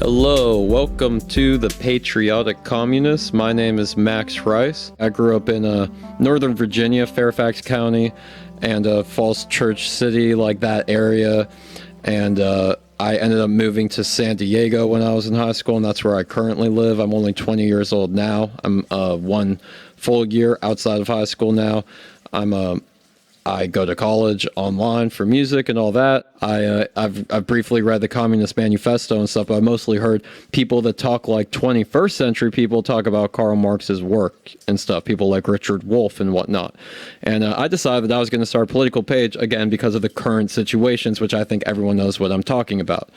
Hello, welcome to the Patriotic Communists. My name is Max Rice. I grew up in Northern Virginia, Fairfax County, and Falls Church City, like that area. And I ended up moving to San Diego when I was in high school, and that's where I currently live. I'm only 20 years old now. I'm one full year outside of high school now. I go to college online for music and all that. I've briefly read the Communist Manifesto and stuff, but I mostly heard people that talk like 21st century people talk about Karl Marx's work and stuff, people like Richard Wolff and whatnot. And I decided that I was going to start a political page, again, because of the current situations, which I think everyone knows what I'm talking about.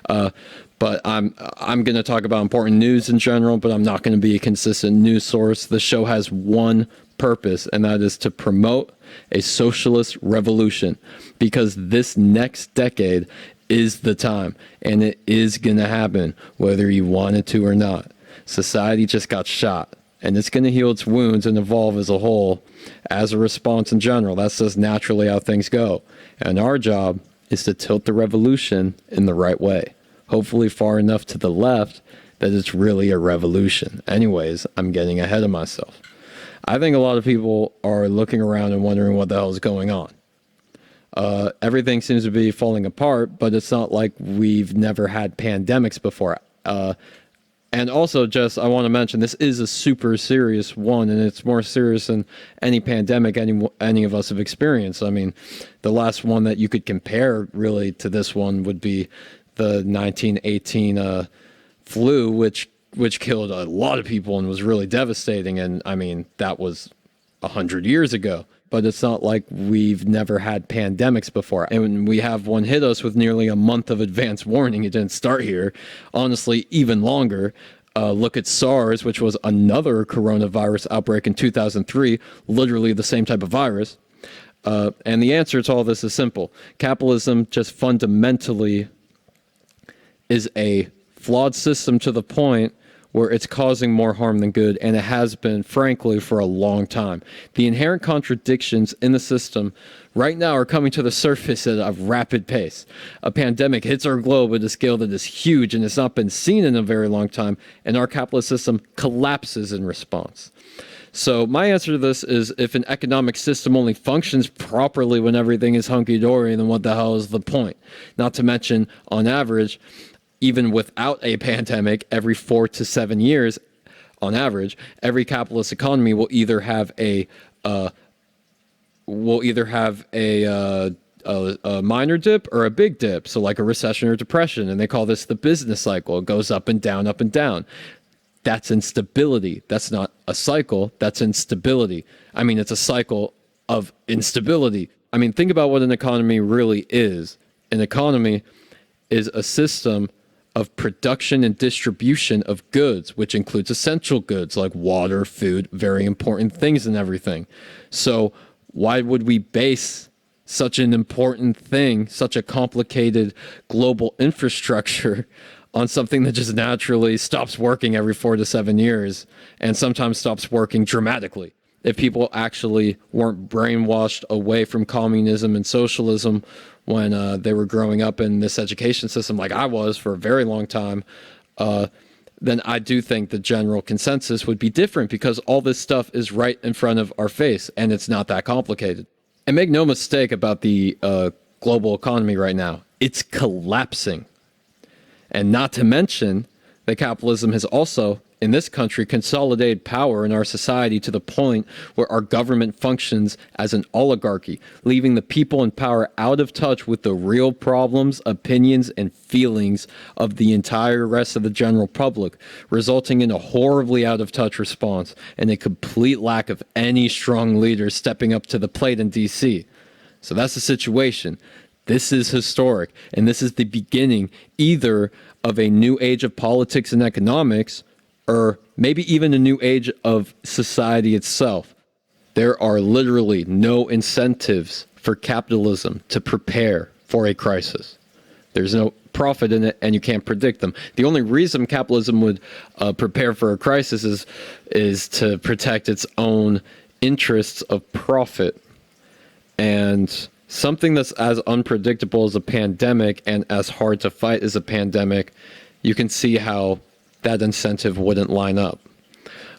But I'm going to talk about important news in general, but I'm not going to be a consistent news source. The show has one purpose, and that is to promote a socialist revolution, because this next decade is the time, and it is going to happen whether you want it to or not. Society just got shot, and it's going to heal its wounds and evolve as a whole as a response in general. That's just naturally how things go. And our job is to tilt the revolution in the right way, hopefully far enough to the left that it's really a revolution. Anyways, I'm getting ahead of myself. I think a lot of people are looking around and wondering what the hell is going on. Everything seems to be falling apart, but it's not like we've never had pandemics before. And also, I want to mention, this is a super serious one, and it's more serious than any pandemic any of us have experienced. I mean, the last one that you could compare really to this one would be the 1918 flu, which killed a lot of people and was really devastating. And I mean, that was 100 years ago. But it's not like we've never had pandemics before. And we have one hit us with nearly a month of advance warning. It didn't start here. Honestly, even longer. Look at SARS, which was another coronavirus outbreak in 2003, literally the same type of virus. And the answer to all this is simple. Capitalism just fundamentally is a flawed system to the point where it's causing more harm than good, and it has been, frankly, for a long time. The inherent contradictions in the system right now are coming to the surface at a rapid pace. A pandemic hits our globe at a scale that is huge and has not been seen in a very long time, and our capitalist system collapses in response. So my answer to this is, if an economic system only functions properly when everything is hunky-dory, then what the hell is the point? Not to mention, on average, even without a pandemic, every 4 to 7 years, on average, every capitalist economy will either have a minor dip or a big dip, so like a recession or depression, and they call this the business cycle. It goes up and down, up and down. That's instability. That's not a cycle. That's instability. I mean, it's a cycle of instability. I mean, think about what an economy really is. An economy is a system of production and distribution of goods, which includes essential goods like water, food, very important things and everything. So why would we base such an important thing, such a complicated global infrastructure, on something that just naturally stops working every 4 to 7 years and sometimes stops working dramatically? If people actually weren't brainwashed away from communism and socialism when they were growing up in this education system like I was for a very long time, then I do think the general consensus would be different, because all this stuff is right in front of our face and it's not that complicated. And make no mistake about the global economy right now. It's collapsing. And not to mention that capitalism has also, in this country, consolidated power in our society to the point where our government functions as an oligarchy, leaving the people in power out of touch with the real problems, opinions, and feelings of the entire rest of the general public, resulting in a horribly out of touch response and a complete lack of any strong leaders stepping up to the plate in DC. So that's the situation. This is historic, and this is the beginning either of a new age of politics and economics, or maybe even a new age of society itself. There are literally no incentives for capitalism to prepare for a crisis. There's no profit in it, and you can't predict them. The only reason capitalism would prepare for a crisis is to protect its own interests of profit. And something that's as unpredictable as a pandemic and as hard to fight as a pandemic you can see how that incentive wouldn't line up.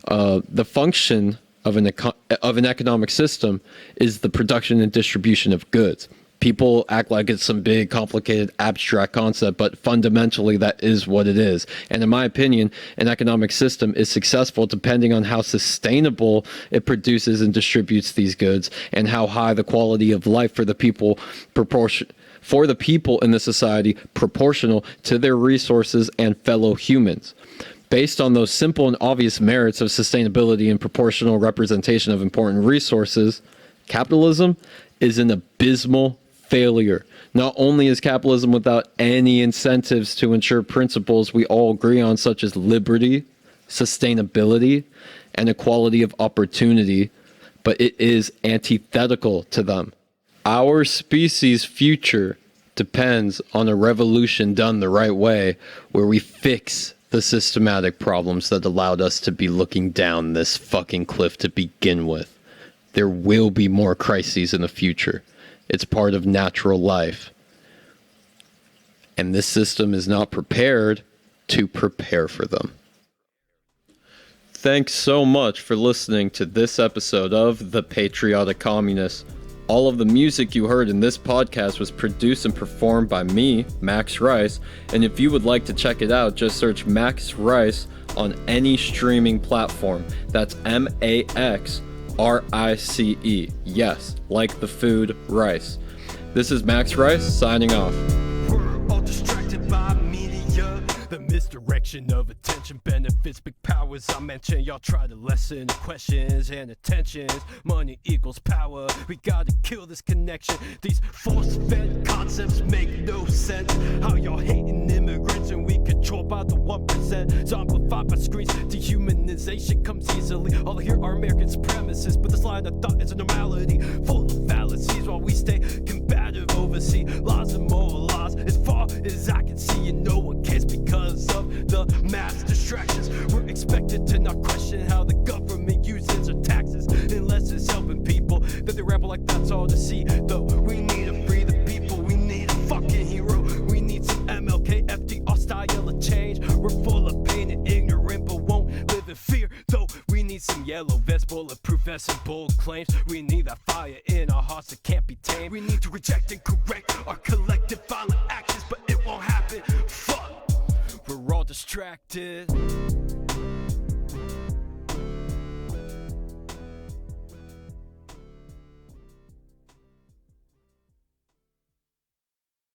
The function of an economic system is the production and distribution of goods. People act like it's some big, complicated, abstract concept, but fundamentally that is what it is. And in my opinion, an economic system is successful depending on how sustainable it produces and distributes these goods, and how high the quality of life for the people in the society proportional to their resources and fellow humans. Based on those simple and obvious merits of sustainability and proportional representation of important resources, capitalism is an abysmal failure. Not only is capitalism without any incentives to ensure principles we all agree on, such as liberty, sustainability, and equality of opportunity, but it is antithetical to them. Our species' future depends on a revolution done the right way, where we fix the systematic problems that allowed us to be looking down this fucking cliff to begin with. There will be more crises in the future. It's part of natural life. And this system is not prepared to prepare for them. Thanks so much for listening to this episode of The Patriotic Communist. All of the music you heard in this podcast was produced and performed by me, Max Rice. And if you would like to check it out, just search Max Rice on any streaming platform. That's MAXRICE. Yes, like the food rice. This is Max Rice signing off. We're all distracted by media. The misdirection of attention benefits big powers I mentioned. Y'all try to lessen the questions and attentions. Money equals power. We gotta kill this connection. These force-fed concepts make no sense. How y'all hating immigrants and we controlled by the 1%. Zombified by screens. Dehumanization comes easily. All I hear are American supremacists, but this line of thought is a normality, full of fallacies. While we stay combative oversee laws and more laws. As far as I can see, and no one cares because of the mass distractions. We're expected to not question how the government uses our taxes, unless it's helping people. That they ramble like that's all to see. Though we need to free the people, we need a fucking hero. We need some MLK, FDR style of change. We're full of pain and ignorant, but won't live in fear. Though we need some yellow vest, bulletproof vests and bold claims. We need that fire in our hearts that can't be tamed. We need to reject and correct our collective violent actions, but it won't happen. Fuck, we're all distracted.